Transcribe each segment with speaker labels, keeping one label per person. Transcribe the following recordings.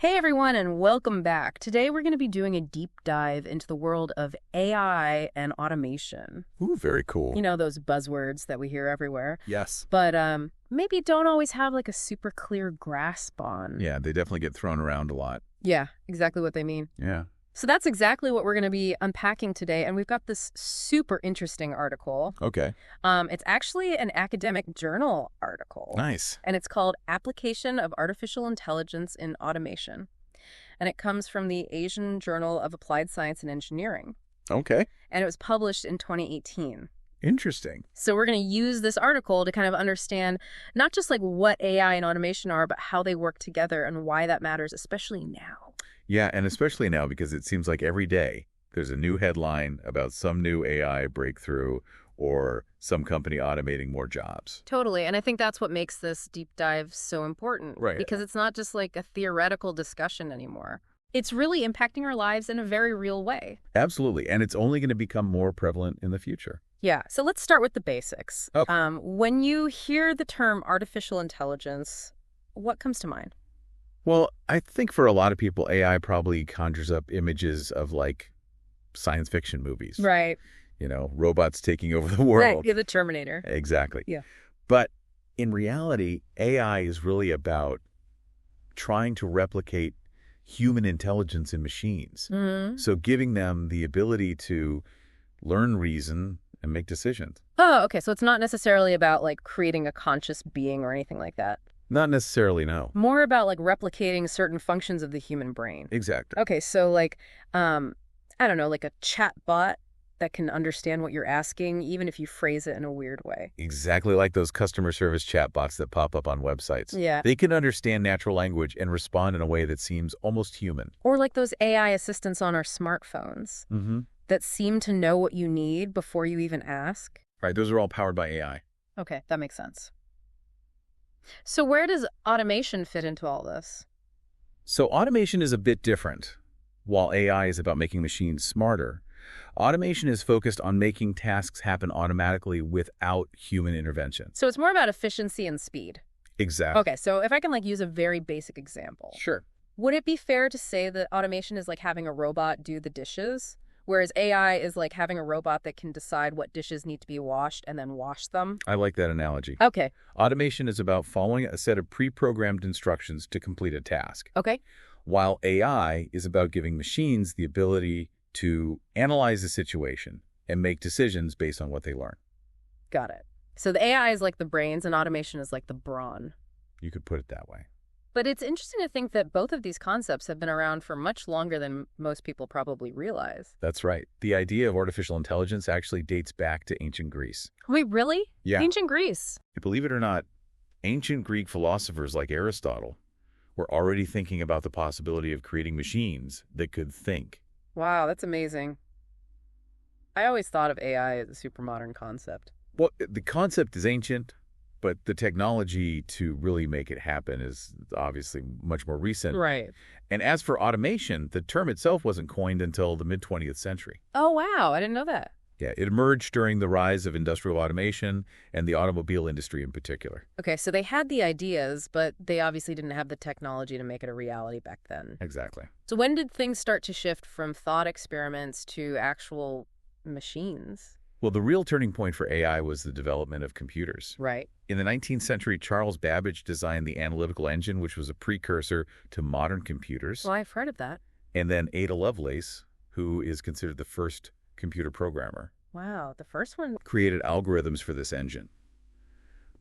Speaker 1: Hey everyone, and welcome back. Today we're going to be doing a deep dive into the world of AI and automation.
Speaker 2: Ooh, very cool.
Speaker 1: You know, those buzzwords that we hear everywhere,
Speaker 2: Yes.
Speaker 1: but maybe don't always have like a super clear grasp on.
Speaker 2: Yeah, they definitely get thrown around a lot.
Speaker 1: Yeah, exactly what they mean.
Speaker 2: Yeah.
Speaker 1: So that's exactly what we're going to be unpacking today, and we've got this super interesting article.
Speaker 2: Okay.
Speaker 1: It's actually an academic journal article.
Speaker 2: Nice.
Speaker 1: And it's called Application of Artificial Intelligence in Automation. And it comes from the Asian Journal of Applied Science and Engineering.
Speaker 2: Okay.
Speaker 1: And it was published in 2018.
Speaker 2: Interesting.
Speaker 1: So we're going to use this article to kind of understand not just like what AI and automation are, but how they work together and why that matters, especially now.
Speaker 2: Yeah, and especially now because it seems like every day there's a new headline about some new AI breakthrough or some company automating more jobs.
Speaker 1: Totally. And I think that's what makes this deep dive so important.
Speaker 2: Right.
Speaker 1: Because it's not just like a theoretical discussion anymore. It's really impacting our lives in a very real way.
Speaker 2: Absolutely. And it's only going to become more prevalent in the future.
Speaker 1: Yeah. So let's start with the basics.
Speaker 2: Okay.
Speaker 1: When you hear the term artificial intelligence, what comes to mind?
Speaker 2: Well, I think for a lot of people, AI probably conjures up images of like science fiction movies.
Speaker 1: Right.
Speaker 2: You know, robots taking over the world.
Speaker 1: Right. You're the Terminator.
Speaker 2: Exactly.
Speaker 1: Yeah.
Speaker 2: But in reality, AI is really about trying to replicate human intelligence in machines.
Speaker 1: Mm-hmm.
Speaker 2: So giving them the ability to learn, reason, and make decisions.
Speaker 1: Oh, okay. So it's not necessarily about like creating a conscious being or anything like that.
Speaker 2: Not necessarily, no.
Speaker 1: More about like replicating certain functions of the human brain.
Speaker 2: Exactly.
Speaker 1: Okay, so like, I don't know, like a chat bot that can understand what you're asking, even if you phrase it in a weird way.
Speaker 2: Exactly like those customer service chatbots that pop up on websites.
Speaker 1: Yeah.
Speaker 2: They can understand natural language and respond in a way that seems almost human.
Speaker 1: Or like those AI assistants on our smartphones
Speaker 2: Mm-hmm.
Speaker 1: that seem to know what you need before you even ask.
Speaker 2: Right, those are all powered by AI.
Speaker 1: Okay, that makes sense. So where does automation fit into all this?
Speaker 2: So automation is a bit different. While AI is about making machines smarter, automation is focused on making tasks happen automatically without human intervention.
Speaker 1: So it's more about efficiency and speed.
Speaker 2: Exactly.
Speaker 1: Okay, so if I can like use a very basic example.
Speaker 2: Sure.
Speaker 1: Would it be fair to say that automation is like having a robot do the dishes, whereas AI is like having a robot that can decide what dishes need to be washed and then wash them?
Speaker 2: I like that analogy.
Speaker 1: Okay.
Speaker 2: Automation is about following a set of pre-programmed instructions to complete a task,
Speaker 1: Okay.
Speaker 2: while AI is about giving machines the ability to analyze the situation and make decisions based on what they learn.
Speaker 1: Got it. So the AI is like the brains and automation is like the brawn.
Speaker 2: You could put it that way.
Speaker 1: But it's interesting to think that both of these concepts have been around for much longer than most people probably realize.
Speaker 2: That's right. The idea of artificial intelligence actually dates back to ancient Greece.
Speaker 1: Wait, really?
Speaker 2: Yeah.
Speaker 1: Ancient Greece.
Speaker 2: Believe it or not, ancient Greek philosophers like Aristotle were already thinking about the possibility of creating machines that could think.
Speaker 1: Wow, that's amazing. I always thought of AI as a super modern concept.
Speaker 2: Well, the concept is ancient, but the technology to really make it happen is obviously much more recent.
Speaker 1: Right.
Speaker 2: And as for automation, the term itself wasn't coined until the mid-20th century.
Speaker 1: Oh, wow. I didn't know that.
Speaker 2: Yeah, it emerged during the rise of industrial automation and the automobile industry in particular.
Speaker 1: Okay, so they had the ideas, but they obviously didn't have the technology to make it a reality back then.
Speaker 2: Exactly.
Speaker 1: So when did things start to shift from thought experiments to actual machines?
Speaker 2: Well, the real turning point for AI was the development of computers.
Speaker 1: Right.
Speaker 2: In the 19th century, Charles Babbage designed the analytical engine, which was a precursor to modern computers.
Speaker 1: Well, I've heard of that.
Speaker 2: And then Ada Lovelace, who is considered the first computer programmer,
Speaker 1: Wow, the first one.
Speaker 2: created algorithms for this engine.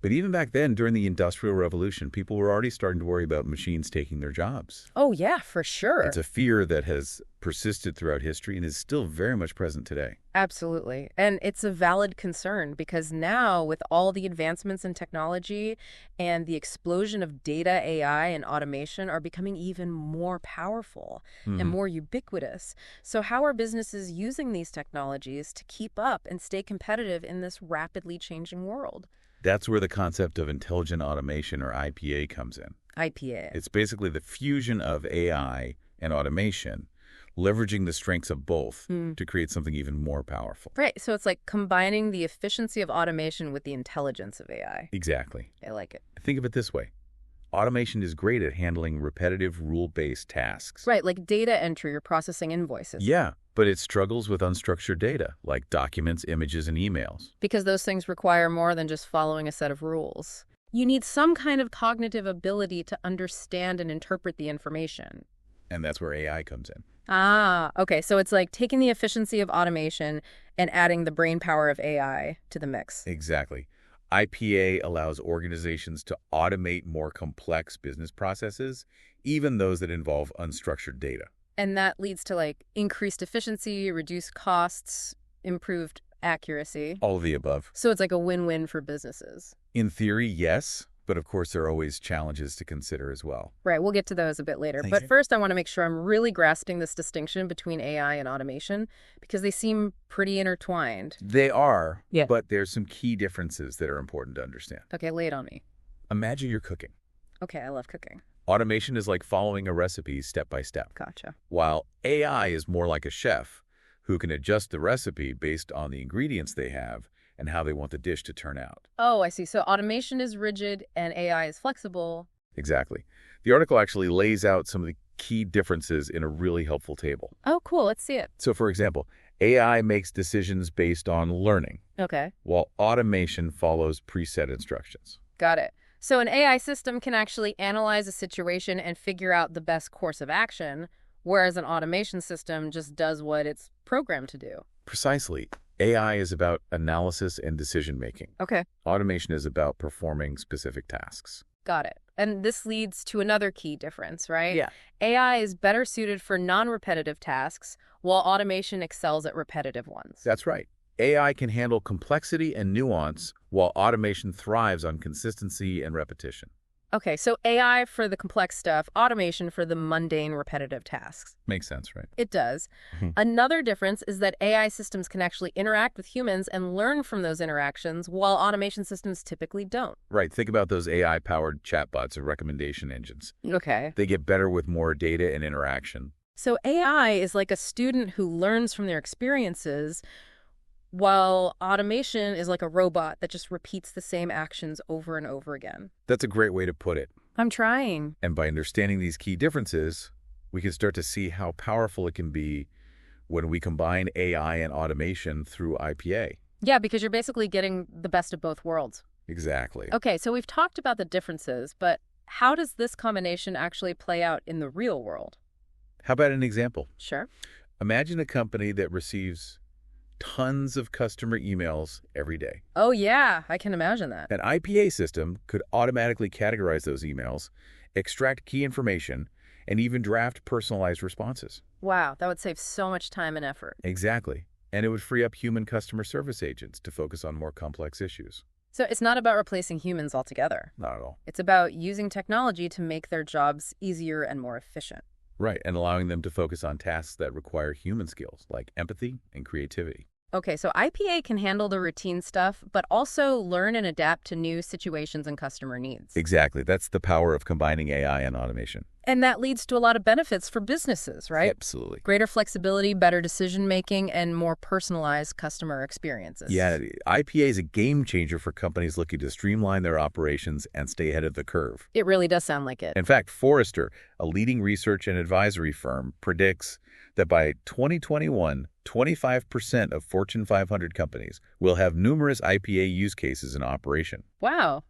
Speaker 2: But even back then, during the Industrial Revolution, people were already starting to worry about machines taking their jobs.
Speaker 1: Oh, yeah, for sure.
Speaker 2: It's a fear that has persisted throughout history and is still very much present today.
Speaker 1: Absolutely. And it's a valid concern because now with all the advancements in technology and the explosion of data, AI, and automation are becoming even more powerful and more ubiquitous. So how are businesses using these technologies to keep up and stay competitive in this rapidly changing world?
Speaker 2: That's where the concept of intelligent automation, or IPA, comes in.
Speaker 1: IPA.
Speaker 2: It's basically the fusion of AI and automation, leveraging the strengths of both to create something even more powerful.
Speaker 1: Right. So it's like combining the efficiency of automation with the intelligence of AI.
Speaker 2: Exactly.
Speaker 1: I like it.
Speaker 2: Think of it this way. Automation is great at handling repetitive, rule-based tasks.
Speaker 1: Right, like data entry or processing invoices.
Speaker 2: Yeah, but it struggles with unstructured data, like documents, images, and emails.
Speaker 1: Because those things require more than just following a set of rules. You need some kind of cognitive ability to understand and interpret the information.
Speaker 2: And that's where AI comes in.
Speaker 1: Ah, okay. So it's like taking the efficiency of automation and adding the brain power of AI to the mix.
Speaker 2: Exactly. IPA allows organizations to automate more complex business processes, even those that involve unstructured data.
Speaker 1: And that leads to like increased efficiency, reduced costs, improved accuracy.
Speaker 2: All of the above.
Speaker 1: So it's like a win-win for businesses.
Speaker 2: In theory, yes, but of course there are always challenges to consider as well.
Speaker 1: Right, we'll get to those a bit later.
Speaker 2: Thank
Speaker 1: But
Speaker 2: you.
Speaker 1: first, I want to make sure I'm really grasping this distinction between AI and automation because they seem pretty intertwined.
Speaker 2: They are,
Speaker 1: Yeah.
Speaker 2: but there's some key differences that are important to understand.
Speaker 1: Okay, lay it on me.
Speaker 2: Imagine you're cooking.
Speaker 1: Okay, I love cooking.
Speaker 2: Automation is like following a recipe step by step,
Speaker 1: Gotcha.
Speaker 2: while AI is more like a chef who can adjust the recipe based on the ingredients they have and how they want the dish to turn out.
Speaker 1: Oh, I see. So automation is rigid and AI is flexible.
Speaker 2: Exactly. The article actually lays out some of the key differences in a really helpful table.
Speaker 1: Oh, cool. Let's see it.
Speaker 2: So, for example, AI makes decisions based on learning,
Speaker 1: Okay,
Speaker 2: while automation follows preset instructions.
Speaker 1: got it. So an AI system can actually analyze a situation and figure out the best course of action, whereas an automation system just does what it's programmed to do.
Speaker 2: Precisely. AI is about analysis and decision-making.
Speaker 1: Okay,
Speaker 2: Automation is about performing specific tasks.
Speaker 1: got it. And this leads to another key difference, right?
Speaker 2: Yeah.
Speaker 1: AI is better suited for non-repetitive tasks, while automation excels at repetitive ones.
Speaker 2: That's right. AI can handle complexity and nuance, while automation thrives on consistency and repetition.
Speaker 1: Okay, so AI for the complex stuff, automation for the mundane, repetitive tasks.
Speaker 2: Makes sense, right?
Speaker 1: It does.
Speaker 2: Mhm.
Speaker 1: Another difference is that AI systems can actually interact with humans and learn from those interactions, while automation systems typically don't.
Speaker 2: Right. Think about those AI-powered chatbots or recommendation engines.
Speaker 1: Okay.
Speaker 2: They get better with more data and interaction.
Speaker 1: So AI is like a student who learns from their experiences, while automation is like a robot that just repeats the same actions over and over again.
Speaker 2: That's a great way to put it.
Speaker 1: I'm trying.
Speaker 2: And by understanding these key differences, we can start to see how powerful it can be when we combine AI and automation through IPA.
Speaker 1: Yeah, because you're basically getting the best of both worlds.
Speaker 2: Exactly.
Speaker 1: Okay, so we've talked about the differences, but how does this combination actually play out in the real world?
Speaker 2: How about an example?
Speaker 1: Sure.
Speaker 2: Imagine a company that receives tons of customer emails every day.
Speaker 1: Oh, yeah, I can imagine that.
Speaker 2: An IPA system could automatically categorize those emails, extract key information, and even draft personalized responses.
Speaker 1: Wow, that would save so much time and effort.
Speaker 2: Exactly. And it would free up human customer service agents to focus on more complex issues.
Speaker 1: So it's not about replacing humans altogether.
Speaker 2: Not at all.
Speaker 1: It's about using technology to make their jobs easier and more efficient.
Speaker 2: Right, and allowing them to focus on tasks that require human skills, like empathy and creativity.
Speaker 1: Okay, so IPA can handle the routine stuff, but also learn and adapt to new situations and customer needs.
Speaker 2: Exactly. That's the power of combining AI and automation.
Speaker 1: And that leads to a lot of benefits for businesses, right?
Speaker 2: Absolutely.
Speaker 1: Greater flexibility, better decision-making, and more personalized customer experiences.
Speaker 2: Yeah, IPA is a game changer for companies looking to streamline their operations and stay ahead of the curve.
Speaker 1: It really does sound like it.
Speaker 2: In fact, Forrester, a leading research and advisory firm, predicts that by 2021, 25% of Fortune 500 companies will have numerous IPA use cases in operation.
Speaker 1: Wow.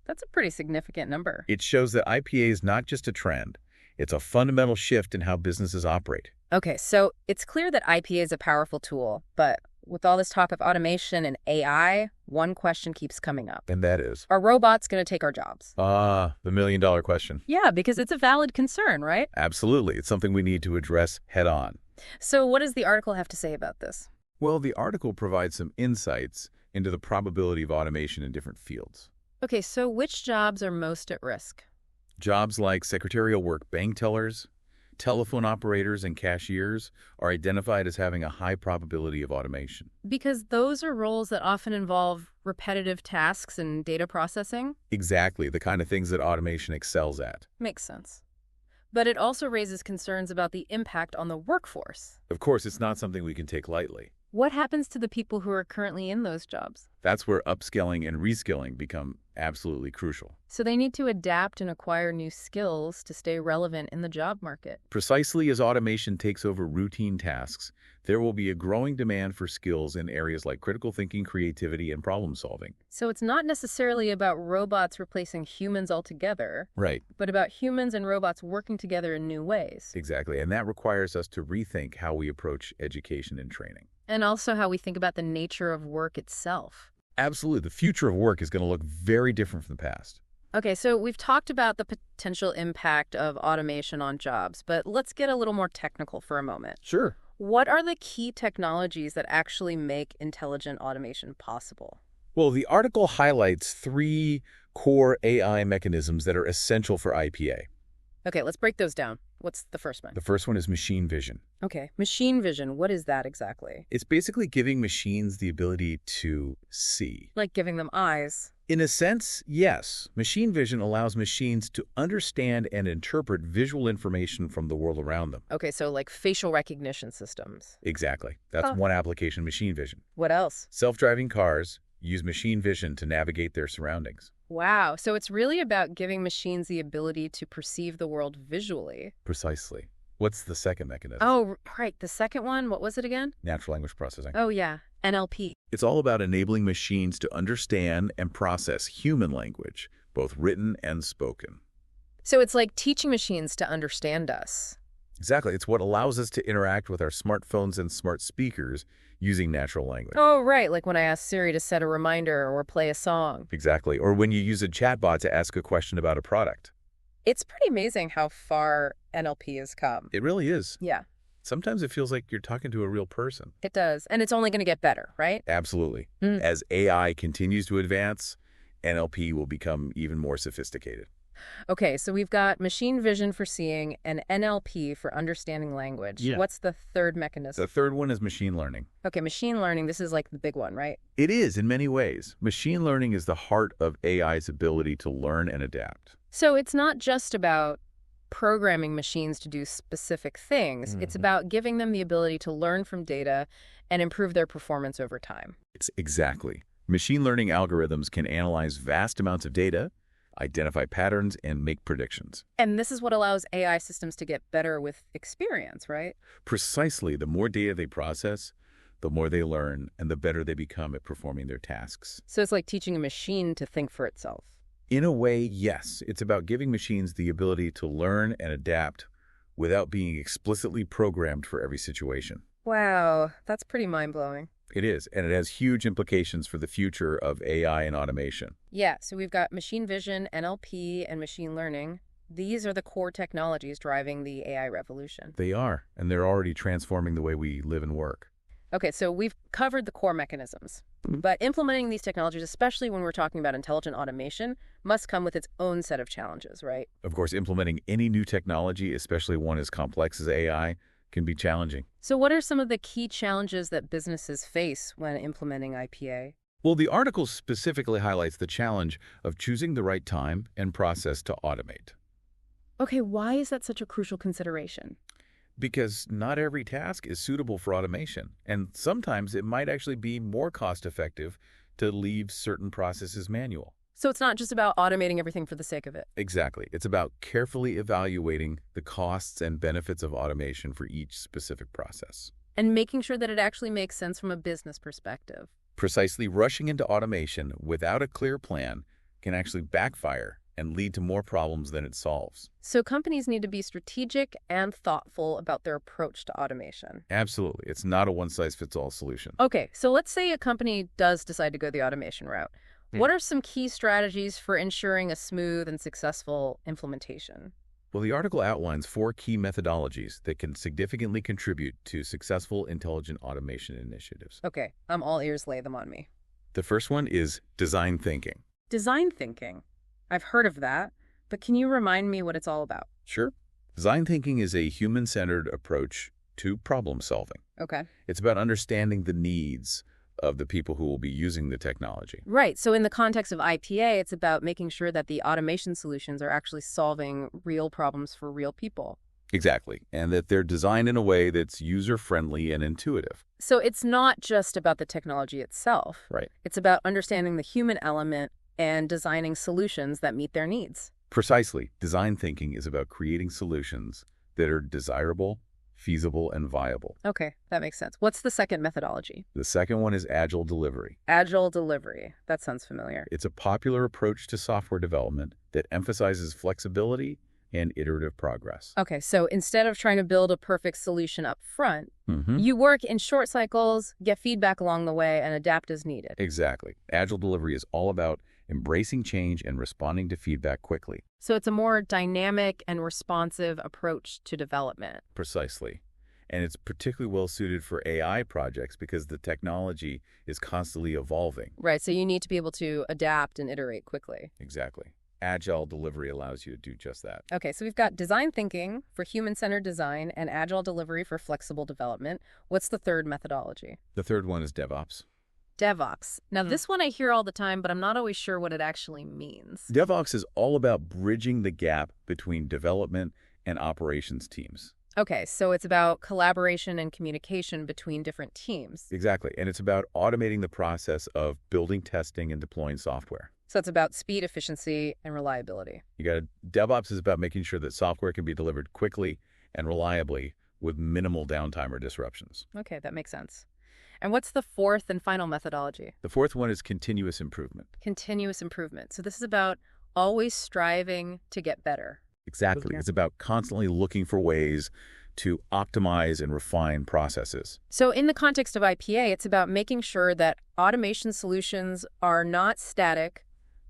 Speaker 1: That's a pretty significant number.
Speaker 2: It shows that IPA is not just a trend, it's a fundamental shift in how businesses operate.
Speaker 1: Okay, so it's clear that IPA is a powerful tool, but with all this talk of automation and AI, one question keeps coming up.
Speaker 2: And that is,
Speaker 1: Are robots going to take our jobs?
Speaker 2: the million-dollar question.
Speaker 1: Yeah, because it's a valid concern, right?
Speaker 2: Absolutely. It's something we need to address head on.
Speaker 1: So what does the article have to say about this?
Speaker 2: Well, the article provides some insights into the probability of automation in different fields.
Speaker 1: Okay, so which jobs are most at risk?
Speaker 2: Jobs like secretarial work, bank tellers, telephone operators, and cashiers are identified as having a high probability of automation.
Speaker 1: Because those are roles that often involve repetitive tasks and data processing?
Speaker 2: Exactly, the kind of things that automation excels at.
Speaker 1: Makes sense. But it also raises concerns about the impact on the workforce.
Speaker 2: Of course, it's not something we can take lightly.
Speaker 1: What happens to the people who are currently in those jobs?
Speaker 2: That's where upskilling and reskilling become absolutely crucial.
Speaker 1: So they need to adapt and acquire new skills to stay relevant in the job market.
Speaker 2: Precisely as automation takes over routine tasks, there will be a growing demand for skills in areas like critical thinking, creativity, and problem solving.
Speaker 1: So it's not necessarily about robots replacing humans altogether,
Speaker 2: Right.
Speaker 1: but about humans and robots working together in new ways.
Speaker 2: Exactly. And that requires us to rethink how we approach education and training.
Speaker 1: And also how we think about the nature of work itself.
Speaker 2: Absolutely. The future of work is going to look very different from the past.
Speaker 1: Okay, so we've talked about the potential impact of automation on jobs, but let's get a little more technical for a moment.
Speaker 2: Sure.
Speaker 1: What are the key technologies that actually make intelligent automation possible?
Speaker 2: Well, the article highlights 3 core AI mechanisms that are essential for IPA.
Speaker 1: Okay, let's break those down. What's the first one?
Speaker 2: The first one is machine vision.
Speaker 1: Okay, machine vision, what is that exactly?
Speaker 2: It's basically giving machines the ability to see.
Speaker 1: Like giving them eyes.
Speaker 2: In a sense, yes. Machine vision allows machines to understand and interpret visual information from the world around them.
Speaker 1: Okay, so like facial recognition systems.
Speaker 2: Exactly. That's one application, machine vision.
Speaker 1: What else?
Speaker 2: Self-driving cars use machine vision to navigate their surroundings.
Speaker 1: Wow, so it's really about giving machines the ability to perceive the world visually.
Speaker 2: Precisely. What's the second mechanism?
Speaker 1: Oh, right, the second one, what was it again?
Speaker 2: Natural language processing.
Speaker 1: Oh yeah, NLP.
Speaker 2: It's all about enabling machines to understand and process human language, both written and spoken.
Speaker 1: So it's like teaching machines to understand us.
Speaker 2: Exactly. It's what allows us to interact with our smartphones and smart speakers using natural language.
Speaker 1: Oh, right, like when I ask Siri to set a reminder or play a song.
Speaker 2: Exactly. Or when you use a chatbot to ask a question about a product.
Speaker 1: It's pretty amazing how far NLP has come.
Speaker 2: It really is.
Speaker 1: Yeah,
Speaker 2: Sometimes it feels like you're talking to a real person.
Speaker 1: it does. And it's only going to get better, right?
Speaker 2: Absolutely.
Speaker 1: Mm.
Speaker 2: As AI continues to advance, NLP will become even more sophisticated.
Speaker 1: Okay, so we've got machine vision for seeing and NLP for understanding language.
Speaker 2: Yeah.
Speaker 1: What's the third mechanism?
Speaker 2: The third one is machine learning.
Speaker 1: Okay, machine learning, this is like the big one, right?
Speaker 2: It is in many ways. Machine learning is the heart of AI's ability to learn and adapt.
Speaker 1: So it's not just about programming machines to do specific things. It's about giving them the ability to learn from data and improve their performance over time.
Speaker 2: It's exactly. Machine learning algorithms can analyze vast amounts of data, identify patterns, and make predictions.
Speaker 1: And this is what allows AI systems to get better with experience, right?
Speaker 2: Precisely, the more data they process, the more they learn, and the better they become at performing their tasks.
Speaker 1: So it's like teaching a machine to think for itself.
Speaker 2: In a way, yes, it's about giving machines the ability to learn and adapt without being explicitly programmed for every situation.
Speaker 1: Wow, that's pretty mind-blowing.
Speaker 2: It is, and it has huge implications for the future of AI and automation.
Speaker 1: Yeah, so we've got machine vision, NLP, and machine learning. These are the core technologies driving the AI revolution.
Speaker 2: They are, and they're already transforming the way we live and work.
Speaker 1: Okay, so we've covered the core mechanisms. But implementing these technologies, especially when we're talking about intelligent automation, must come with its own set of challenges, right?
Speaker 2: Of course, implementing any new technology, especially one as complex as AI, can be challenging.
Speaker 1: So what are some of the key challenges that businesses face when implementing IPA?
Speaker 2: Well, the article specifically highlights the challenge of choosing the right time and process to automate.
Speaker 1: Okay, why is that such a crucial consideration?
Speaker 2: Because not every task is suitable for automation, and sometimes it might actually be more cost-effective to leave certain processes manual.
Speaker 1: So it's not just about automating everything for the sake of it.
Speaker 2: Exactly. It's about carefully evaluating the costs and benefits of automation for each specific process.
Speaker 1: And making sure that it actually makes sense from a business perspective.
Speaker 2: Precisely, rushing into automation without a clear plan can actually backfire and lead to more problems than it solves.
Speaker 1: So companies need to be strategic and thoughtful about their approach to automation.
Speaker 2: Absolutely. It's not a one-size-fits-all solution.
Speaker 1: Okay, so let's say a company does decide to go the automation route. What are some key strategies for ensuring a smooth and successful implementation?
Speaker 2: Well, the article outlines 4 key methodologies that can significantly contribute to successful intelligent automation initiatives.
Speaker 1: Okay, I'm all ears, lay them on me.
Speaker 2: The first one is design thinking.
Speaker 1: Design thinking. I've heard of that, but can you remind me what it's all about?
Speaker 2: Sure. Design thinking is a human-centered approach to problem solving.
Speaker 1: Okay.
Speaker 2: It's about understanding the needs of the people who will be using the technology.
Speaker 1: Right, so in the context of IPA, it's about making sure that the automation solutions are actually solving real problems for real people.
Speaker 2: Exactly. And that they're designed in a way that's user-friendly and intuitive.
Speaker 1: So it's not just about the technology itself.
Speaker 2: Right.
Speaker 1: It's about understanding the human element and designing solutions that meet their needs.
Speaker 2: Precisely. Design thinking is about creating solutions that are desirable, feasible, and viable.
Speaker 1: Okay, that makes sense. What's the second methodology?
Speaker 2: The second one is agile delivery.
Speaker 1: Agile delivery. That sounds familiar.
Speaker 2: It's a popular approach to software development that emphasizes flexibility and iterative progress.
Speaker 1: Okay, so instead of trying to build a perfect solution up front,
Speaker 2: Mm-hmm.
Speaker 1: you work in short cycles, get feedback along the way, and adapt as needed.
Speaker 2: Exactly. Agile delivery is all about embracing change and responding to feedback quickly.
Speaker 1: So it's a more dynamic and responsive approach to development.
Speaker 2: Precisely. And it's particularly well suited for AI projects because the technology is constantly evolving.
Speaker 1: Right, so you need to be able to adapt and iterate quickly.
Speaker 2: Exactly. Agile delivery allows you to do just that.
Speaker 1: Okay, so we've got design thinking for human-centered design and agile delivery for flexible development. What's the third methodology?
Speaker 2: The third one is DevOps.
Speaker 1: DevOps. Now, this one I hear all the time, but I'm not always sure what it actually means.
Speaker 2: DevOps is all about bridging the gap between development and operations teams.
Speaker 1: Okay, so it's about collaboration and communication between different teams.
Speaker 2: Exactly. And it's about automating the process of building, testing, and deploying software.
Speaker 1: So it's about speed, efficiency, and reliability.
Speaker 2: DevOps is about making sure that software can be delivered quickly and reliably with minimal downtime or disruptions.
Speaker 1: Okay, that makes sense. And what's the fourth and final methodology?
Speaker 2: The fourth one is continuous improvement.
Speaker 1: Continuous improvement. So this is about always striving to get better.
Speaker 2: Exactly. It's about constantly looking for ways to optimize and refine processes.
Speaker 1: So in the context of IPA, it's about making sure that automation solutions are not static,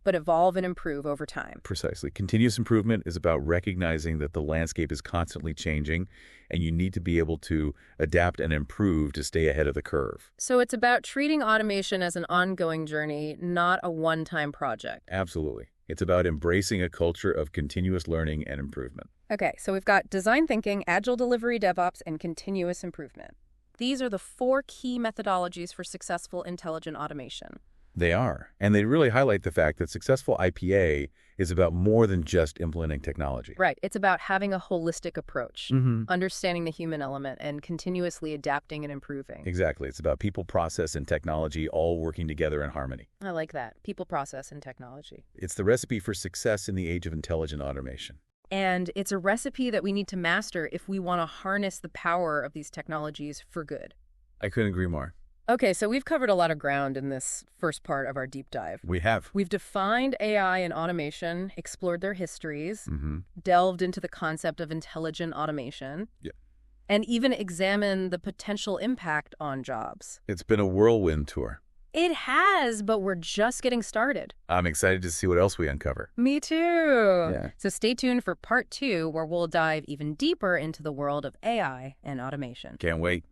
Speaker 1: but evolve and improve over time.
Speaker 2: Precisely. Continuous improvement is about recognizing that the landscape is constantly changing, and you need to be able to adapt and improve to stay ahead of the curve.
Speaker 1: So it's about treating automation as an ongoing journey, not a one-time project.
Speaker 2: Absolutely. It's about embracing a culture of continuous learning and improvement.
Speaker 1: Okay, so we've got design thinking, agile delivery, DevOps, and continuous improvement. These are the 4 key methodologies for successful intelligent automation.
Speaker 2: They are. And they really highlight the fact that successful IPA is about more than just implementing technology.
Speaker 1: Right. It's about having a holistic approach,
Speaker 2: Mm-hmm.
Speaker 1: understanding the human element, and continuously adapting and improving.
Speaker 2: Exactly. It's about people, process, and technology all working together in harmony.
Speaker 1: I like that. People, process, and technology.
Speaker 2: It's the recipe for success in the age of intelligent automation.
Speaker 1: And it's a recipe that we need to master if we want to harness the power of these technologies for good.
Speaker 2: I couldn't agree more.
Speaker 1: Okay, so we've covered a lot of ground in this first part of our deep dive.
Speaker 2: We have.
Speaker 1: We've defined AI and automation, explored their histories,
Speaker 2: Mm-hmm.
Speaker 1: delved into the concept of intelligent automation,
Speaker 2: Yeah.
Speaker 1: and even examined the potential impact on jobs.
Speaker 2: It's been a whirlwind tour.
Speaker 1: It has, but we're just getting started.
Speaker 2: I'm excited to see what else we uncover.
Speaker 1: Me too.
Speaker 2: Yeah.
Speaker 1: So stay tuned for part 2, where we'll dive even deeper into the world of AI and automation.
Speaker 2: Can't wait.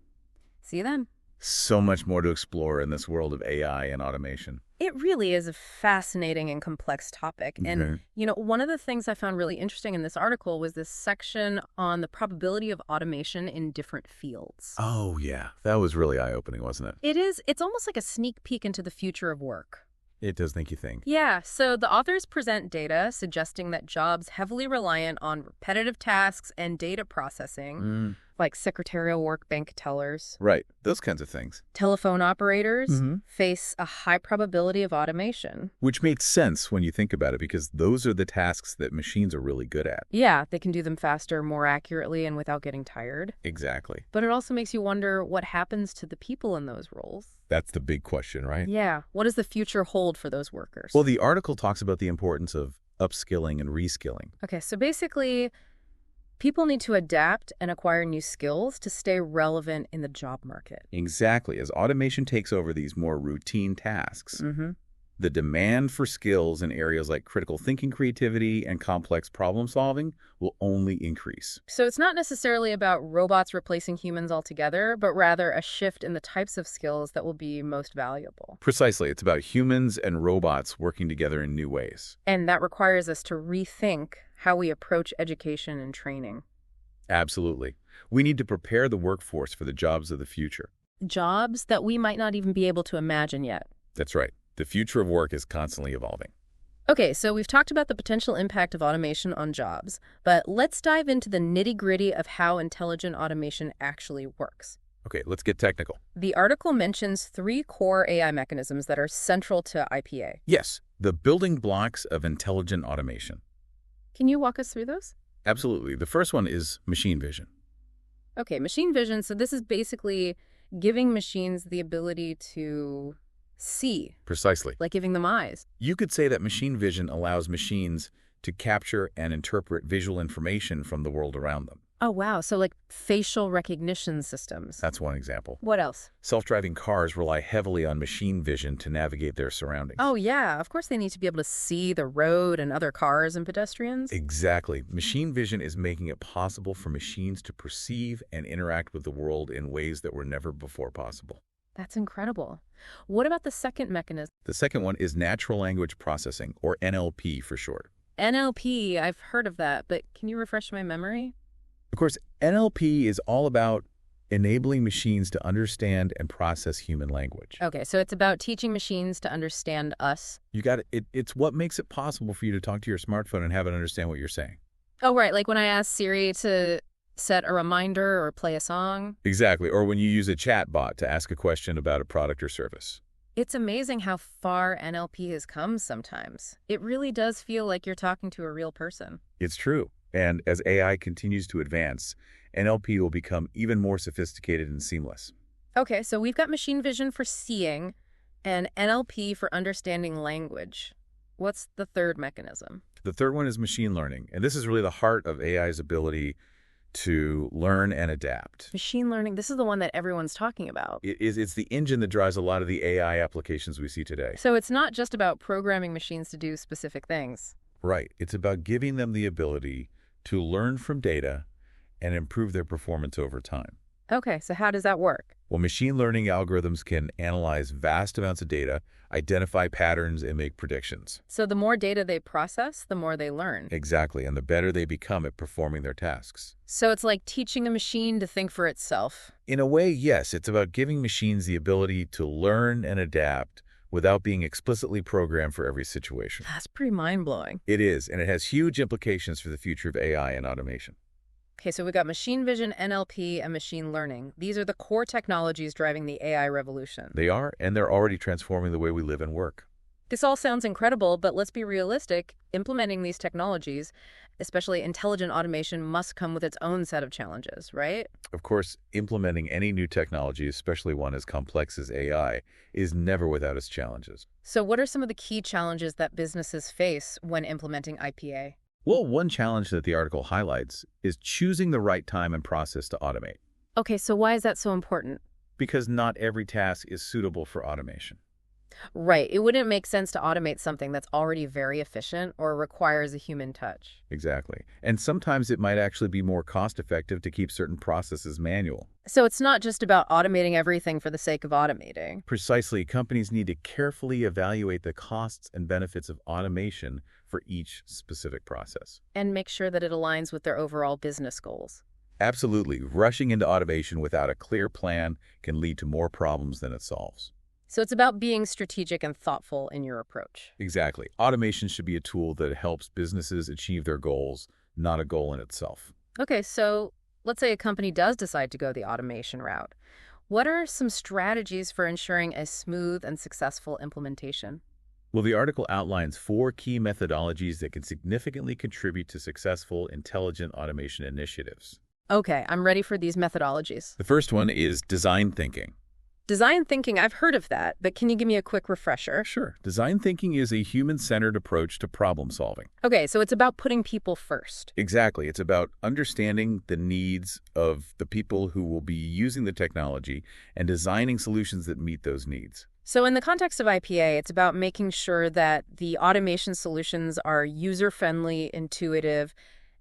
Speaker 1: See you then.
Speaker 2: So much more to explore in this world of AI and automation.
Speaker 1: It really is a fascinating and complex topic. And,
Speaker 2: Mhm.
Speaker 1: one of the things I found really interesting in this article was this section on the probability of automation in different fields.
Speaker 2: Oh, yeah. That was really eye-opening, wasn't it?
Speaker 1: It is. It's almost like a sneak peek into the future of work.
Speaker 2: It does make you think.
Speaker 1: Yeah, so the authors present data suggesting that jobs heavily reliant on repetitive tasks and data processing, like secretarial work, bank tellers,
Speaker 2: Right. Those kinds of things.
Speaker 1: telephone operators,
Speaker 2: Mhm.
Speaker 1: face a high probability of automation.
Speaker 2: Which makes sense when you think about it, because those are the tasks that machines are really good at.
Speaker 1: Yeah, they can do them faster, more accurately, and without getting tired.
Speaker 2: Exactly.
Speaker 1: But it also makes you wonder what happens to the people in those roles.
Speaker 2: That's the big question, right?
Speaker 1: Yeah, what does the future hold for those workers?
Speaker 2: Well, the article talks about the importance of upskilling and reskilling.
Speaker 1: Okay, so basically, people need to adapt and acquire new skills to stay relevant in the job market.
Speaker 2: Exactly. As automation takes over these more routine tasks,
Speaker 1: Mm-hmm.
Speaker 2: the demand for skills in areas like critical thinking, creativity, and complex problem solving will only increase.
Speaker 1: So it's not necessarily about robots replacing humans altogether, but rather a shift in the types of skills that will be most valuable.
Speaker 2: Precisely. It's about humans and robots working together in new ways.
Speaker 1: And that requires us to rethink how we approach education and training.
Speaker 2: Absolutely. We need to prepare the workforce for the jobs of the future.
Speaker 1: Jobs that we might not even be able to imagine yet.
Speaker 2: That's right. The future of work is constantly evolving.
Speaker 1: Okay, so we've talked about the potential impact of automation on jobs, but let's dive into the nitty-gritty of how intelligent automation actually works.
Speaker 2: Okay, let's get technical.
Speaker 1: The article mentions three core AI mechanisms that are central to IPA.
Speaker 2: Yes, the building blocks of intelligent automation.
Speaker 1: Can you walk us through those?
Speaker 2: Absolutely. The first one is machine vision.
Speaker 1: Okay, machine vision. So this is basically giving machines the ability to see,
Speaker 2: Precisely.
Speaker 1: like giving them eyes.
Speaker 2: You could say that machine vision allows machines to capture and interpret visual information from the world around them.
Speaker 1: Oh, wow. So like facial recognition systems.
Speaker 2: That's one example.
Speaker 1: What else?
Speaker 2: Self-driving cars rely heavily on machine vision to navigate their surroundings.
Speaker 1: Oh, yeah. Of course they need to be able to see the road and other cars and pedestrians.
Speaker 2: Exactly. Machine vision is making it possible for machines to perceive and interact with the world in ways that were never before possible.
Speaker 1: That's incredible. What about the second mechanism?
Speaker 2: The second one is natural language processing, or NLP for short.
Speaker 1: NLP, I've heard of that, but can you refresh my memory?
Speaker 2: Of course, NLP is all about enabling machines to understand and process human language.
Speaker 1: Okay, so it's about teaching machines to understand us.
Speaker 2: You got it. It's what makes it possible for you to talk to your smartphone and have it understand what you're saying.
Speaker 1: Oh, right, like when I asked Siri to set a reminder or play a song.
Speaker 2: Exactly. Or when you use a chat bot to ask a question about a product or service.
Speaker 1: It's amazing how far NLP has come sometimes. It really does feel like you're talking to a real person.
Speaker 2: It's true. And as AI continues to advance, NLP will become even more sophisticated and seamless.
Speaker 1: Okay, so we've got machine vision for seeing and NLP for understanding language. What's the third mechanism?
Speaker 2: The third one is machine learning. And this is really the heart of AI's ability to learn and adapt.
Speaker 1: Machine learning, this is the one that everyone's talking about.
Speaker 2: It's the engine that drives a lot of the AI applications we see today.
Speaker 1: So it's not just about programming machines to do specific things.
Speaker 2: Right. It's about giving them the ability to learn from data and improve their performance over time.
Speaker 1: Okay, so how does that work?
Speaker 2: Well, machine learning algorithms can analyze vast amounts of data, identify patterns, and make predictions.
Speaker 1: So the more data they process, the more they learn.
Speaker 2: Exactly, and the better they become at performing their tasks.
Speaker 1: So it's like teaching a machine to think for itself.
Speaker 2: In a way, yes, it's about giving machines the ability to learn and adapt without being explicitly programmed for every situation.
Speaker 1: That's pretty mind-blowing.
Speaker 2: It is, and it has huge implications for the future of AI and automation.
Speaker 1: Okay, so we've got machine vision, NLP, and machine learning. These are the core technologies driving the AI revolution.
Speaker 2: They are, and they're already transforming the way we live and work.
Speaker 1: This all sounds incredible, but let's be realistic. Implementing these technologies, especially intelligent automation, must come with its own set of challenges, right?
Speaker 2: Of course, implementing any new technology, especially one as complex as AI, is never without its challenges.
Speaker 1: So what are some of the key challenges that businesses face when implementing IPA?
Speaker 2: Well, one challenge that the article highlights is choosing the right time and process to automate,
Speaker 1: Okay, so why is that so important?
Speaker 2: because not every task is suitable for automation.
Speaker 1: Right, it wouldn't make sense to automate something that's already very efficient or requires a human touch.
Speaker 2: Exactly. And sometimes it might actually be more cost-effective to keep certain processes manual.
Speaker 1: So it's not just about automating everything for the sake of automating.
Speaker 2: Precisely, companies need to carefully evaluate the costs and benefits of automation for each specific process.
Speaker 1: And make sure that it aligns with their overall business goals.
Speaker 2: Absolutely. Rushing into automation without a clear plan can lead to more problems than it solves.
Speaker 1: So it's about being strategic and thoughtful in your approach.
Speaker 2: Exactly. Automation should be a tool that helps businesses achieve their goals, not a goal in itself.
Speaker 1: Okay, so let's say a company does decide to go the automation route. What are some strategies for ensuring a smooth and successful implementation?
Speaker 2: Well, the article outlines 4 key methodologies that can significantly contribute to successful intelligent automation initiatives.
Speaker 1: Okay, I'm ready for these methodologies.
Speaker 2: The first one is design thinking.
Speaker 1: Design thinking, I've heard of that, but can you give me a quick refresher?
Speaker 2: Sure. Design thinking is a human-centered approach to problem solving.
Speaker 1: Okay, so it's about putting people first.
Speaker 2: Exactly. It's about understanding the needs of the people who will be using the technology and designing solutions that meet those needs.
Speaker 1: So in the context of IPA, it's about making sure that the automation solutions are user-friendly, intuitive,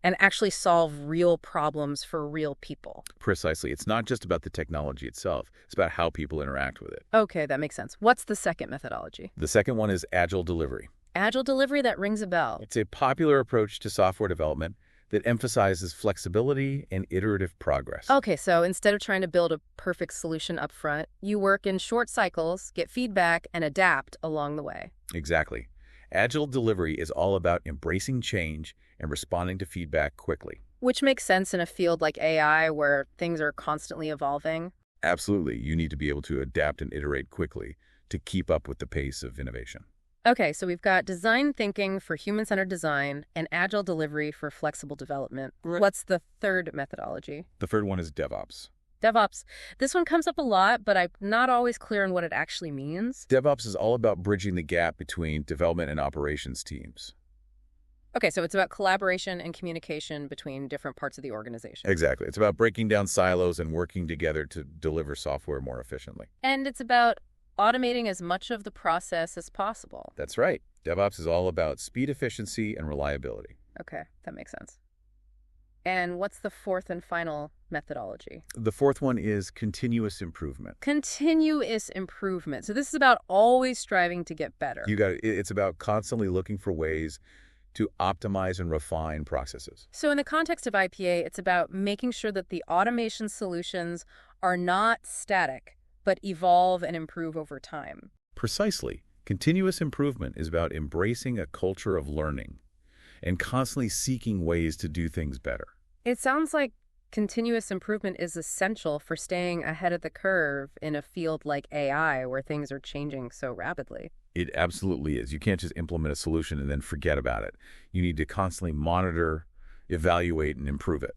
Speaker 1: and actually solve real problems for real people.
Speaker 2: Precisely. It's not just about the technology itself. It's about how people interact with it.
Speaker 1: Okay, that makes sense. What's the second methodology?
Speaker 2: The second one is agile delivery.
Speaker 1: Agile delivery, that rings a bell.
Speaker 2: It's a popular approach to software development that emphasizes flexibility and iterative progress.
Speaker 1: Okay, so instead of trying to build a perfect solution up front, you work in short cycles, get feedback, and adapt along the way.
Speaker 2: Exactly. Agile delivery is all about embracing change and responding to feedback quickly.
Speaker 1: Which makes sense in a field like AI where things are constantly evolving.
Speaker 2: Absolutely, you need to be able to adapt and iterate quickly to keep up with the pace of innovation.
Speaker 1: Okay, so we've got design thinking for human-centered design and agile delivery for flexible development.
Speaker 2: Right.
Speaker 1: What's the third methodology?
Speaker 2: The third one is DevOps.
Speaker 1: DevOps. This one comes up a lot, but I'm not always clear on what it actually means.
Speaker 2: DevOps is all about bridging the gap between development and operations teams.
Speaker 1: Okay, so it's about collaboration and communication between different parts of the organization.
Speaker 2: Exactly. It's about breaking down silos and working together to deliver software more efficiently.
Speaker 1: And it's about automating as much of the process as possible.
Speaker 2: That's right. DevOps is all about speed, efficiency, and reliability.
Speaker 1: Okay, that makes sense. And what's the fourth and final methodology?
Speaker 2: The fourth one is continuous improvement.
Speaker 1: Continuous improvement. So this is about always striving to get better.
Speaker 2: It's about constantly looking for ways to optimize and refine processes.
Speaker 1: So in the context of IPA, it's about making sure that the automation solutions are not static, but evolve and improve over time.
Speaker 2: Precisely. Continuous improvement is about embracing a culture of learning and constantly seeking ways to do things better.
Speaker 1: It sounds like continuous improvement is essential for staying ahead of the curve in a field like AI, where things are changing so rapidly.
Speaker 2: It absolutely is. You can't just implement a solution and then forget about it. You need to constantly monitor, evaluate, and improve it.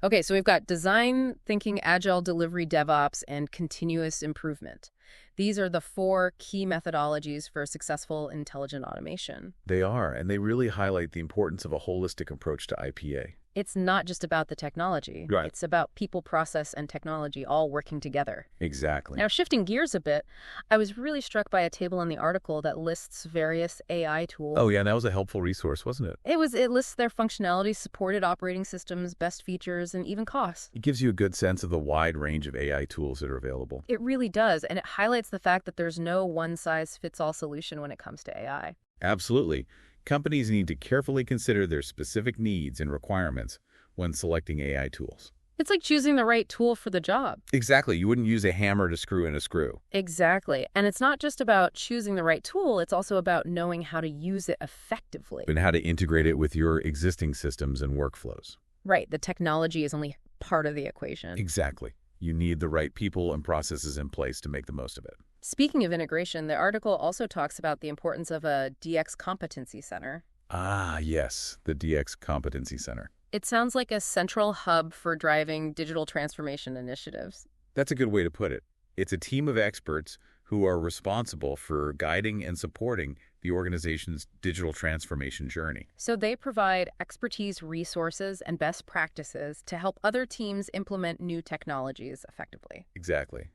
Speaker 1: Okay, so we've got design thinking, agile delivery, DevOps, and continuous improvement. These are the four key methodologies for successful intelligent automation.
Speaker 2: They are, and they really highlight the importance of a holistic approach to IPA.
Speaker 1: It's not just about the technology.
Speaker 2: Right.
Speaker 1: It's about people, process, and technology all working together.
Speaker 2: Exactly.
Speaker 1: Now, shifting gears a bit, I was really struck by a table in the article that lists various AI tools.
Speaker 2: Oh, yeah, and that was a helpful resource, wasn't it?
Speaker 1: It lists their functionality, supported operating systems, best features, and even costs.
Speaker 2: It gives you a good sense of the wide range of AI tools that are available.
Speaker 1: It really does, and it highlights the fact that there's no one-size-fits-all solution when it comes to AI.
Speaker 2: Absolutely. Companies need to carefully consider their specific needs and requirements when selecting AI tools.
Speaker 1: It's like choosing the right tool for the job.
Speaker 2: Exactly. You wouldn't use a hammer to screw in a screw.
Speaker 1: Exactly. And it's not just about choosing the right tool, it's also about knowing how to use it effectively.
Speaker 2: And how to integrate it with your existing systems and workflows.
Speaker 1: Right. The technology is only part of the equation.
Speaker 2: Exactly. You need the right people and processes in place to make the most of it.
Speaker 1: Speaking of integration, the article also talks about the importance of a DX competency center.
Speaker 2: Ah, yes, the DX Competency Center.
Speaker 1: It sounds like a central hub for driving digital transformation initiatives.
Speaker 2: That's a good way to put it. It's a team of experts who are responsible for guiding and supporting the organization's digital transformation journey.
Speaker 1: So they provide expertise, resources, and best practices to help other teams implement new technologies effectively.
Speaker 2: Exactly.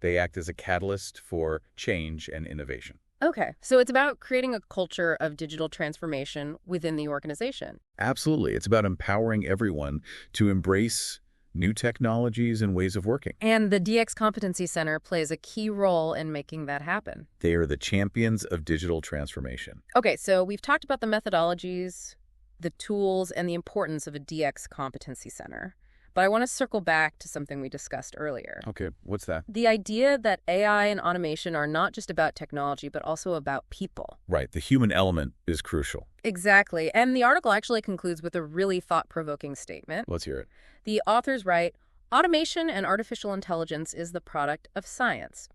Speaker 2: They act as a catalyst for change and innovation.
Speaker 1: Okay, so it's about creating a culture of digital transformation within the organization.
Speaker 2: Absolutely. It's about empowering everyone to embrace new technologies and ways of working.
Speaker 1: And the DX Competency Center plays a key role in making that happen.
Speaker 2: They are the champions of digital transformation.
Speaker 1: Okay, so we've talked about the methodologies, the tools, and the importance of a DX Competency Center. But I want to circle back to something we discussed earlier.
Speaker 2: Okay, what's that?
Speaker 1: The idea that AI and automation are not just about technology, but also about people.
Speaker 2: Right, the human element is crucial.
Speaker 1: Exactly. And the article actually concludes with a really thought-provoking statement.
Speaker 2: Let's hear it.
Speaker 1: The authors write, "Automation and artificial intelligence is the product of science.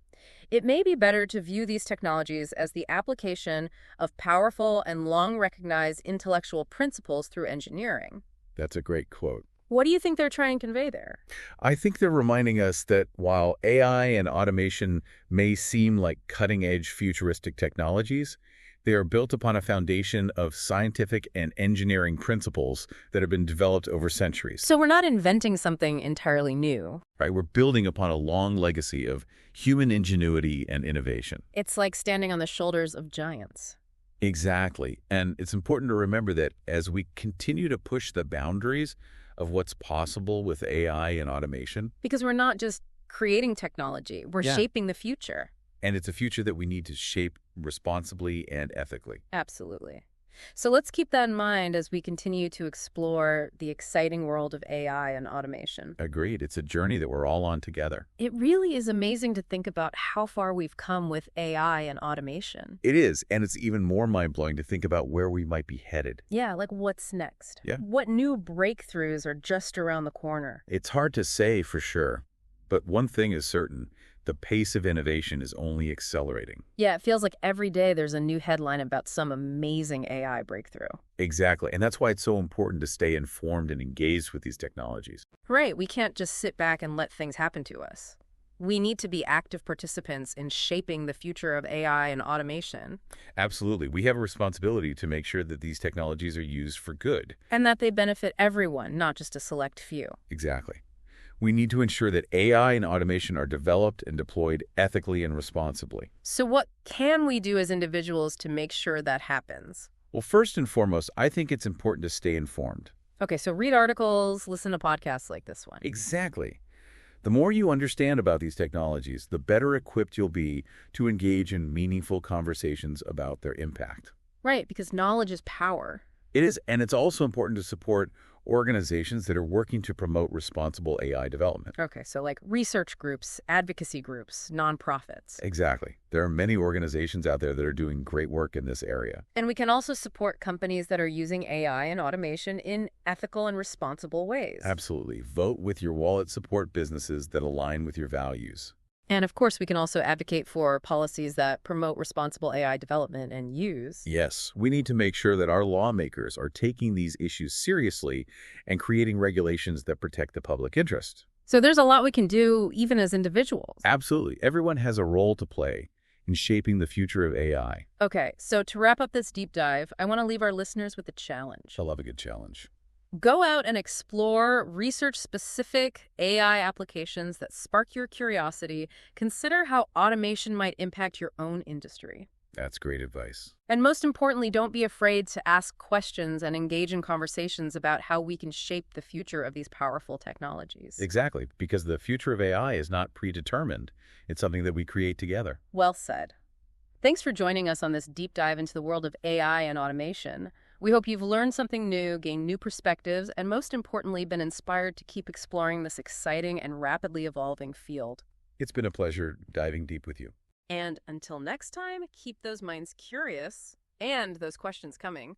Speaker 1: It may be better to view these technologies as the application of powerful and long-recognized intellectual principles through engineering."
Speaker 2: That's a great quote.
Speaker 1: What do you think they're trying to convey there?
Speaker 2: I think they're reminding us that while AI and automation may seem like cutting-edge futuristic technologies, they are built upon a foundation of scientific and engineering principles that have been developed over centuries.
Speaker 1: So we're not inventing something entirely new.
Speaker 2: Right? We're building upon a long legacy of human ingenuity and innovation.
Speaker 1: It's like standing on the shoulders of giants.
Speaker 2: Exactly. And it's important to remember that as we continue to push the boundaries of what's possible with AI and automation.
Speaker 1: Because we're not just creating technology, we're shaping the future.
Speaker 2: And it's a future that we need to shape responsibly and ethically.
Speaker 1: Absolutely. So let's keep that in mind as we continue to explore the exciting world of AI and automation.
Speaker 2: Agreed. It's a journey that we're all on together.
Speaker 1: It really is amazing to think about how far we've come with AI and automation.
Speaker 2: It is, and it's even more mind-blowing to think about where we might be headed.
Speaker 1: Yeah, like what's next?
Speaker 2: Yeah.
Speaker 1: What new breakthroughs are just around the corner?
Speaker 2: It's hard to say for sure, but one thing is certain. The pace of innovation is only accelerating.
Speaker 1: Yeah, it feels like every day there's a new headline about some amazing AI breakthrough.
Speaker 2: Exactly, and that's why it's so important to stay informed and engaged with these technologies.
Speaker 1: Right, we can't just sit back and let things happen to us. We need to be active participants in shaping the future of AI and automation.
Speaker 2: Absolutely. We have a responsibility to make sure that these technologies are used for good.
Speaker 1: And that they benefit everyone, not just a select few.
Speaker 2: Exactly. We need to ensure that AI and automation are developed and deployed ethically and responsibly.
Speaker 1: So what can we do as individuals to make sure that happens?
Speaker 2: Well, first and foremost, I think it's important to stay informed.
Speaker 1: Okay, so read articles, listen to podcasts like this one.
Speaker 2: Exactly. The more you understand about these technologies, the better equipped you'll be to engage in meaningful conversations about their impact.
Speaker 1: Right, because knowledge is power.
Speaker 2: It is, and it's also important to support organizations that are working to promote responsible AI development.
Speaker 1: Okay, so like research groups, advocacy groups, nonprofits.
Speaker 2: Exactly. There are many organizations out there that are doing great work in this area.
Speaker 1: And we can also support companies that are using AI and automation in ethical and responsible ways.
Speaker 2: Absolutely. Vote with your wallet, support businesses that align with your values.
Speaker 1: And of course, we can also advocate for policies that promote responsible AI development and use.
Speaker 2: Yes, we need to make sure that our lawmakers are taking these issues seriously and creating regulations that protect the public interest.
Speaker 1: So there's a lot we can do even as individuals.
Speaker 2: Absolutely. Everyone has a role to play in shaping the future of AI.
Speaker 1: Okay, so to wrap up this deep dive, I want to leave our listeners with a challenge.
Speaker 2: I love a good challenge.
Speaker 1: Go out and explore research-specific AI applications that spark your curiosity. Consider how automation might impact your own industry.
Speaker 2: That's great advice.
Speaker 1: And most importantly, don't be afraid to ask questions and engage in conversations about how we can shape the future of these powerful technologies.
Speaker 2: Exactly, because the future of AI is not predetermined. It's something that we create together.
Speaker 1: Well said. Thanks for joining us on this deep dive into the world of AI and automation. We hope you've learned something new, gained new perspectives, and most importantly, been inspired to keep exploring this exciting and rapidly evolving field.
Speaker 2: It's been a pleasure diving deep with you.
Speaker 1: And until next time, keep those minds curious and those questions coming.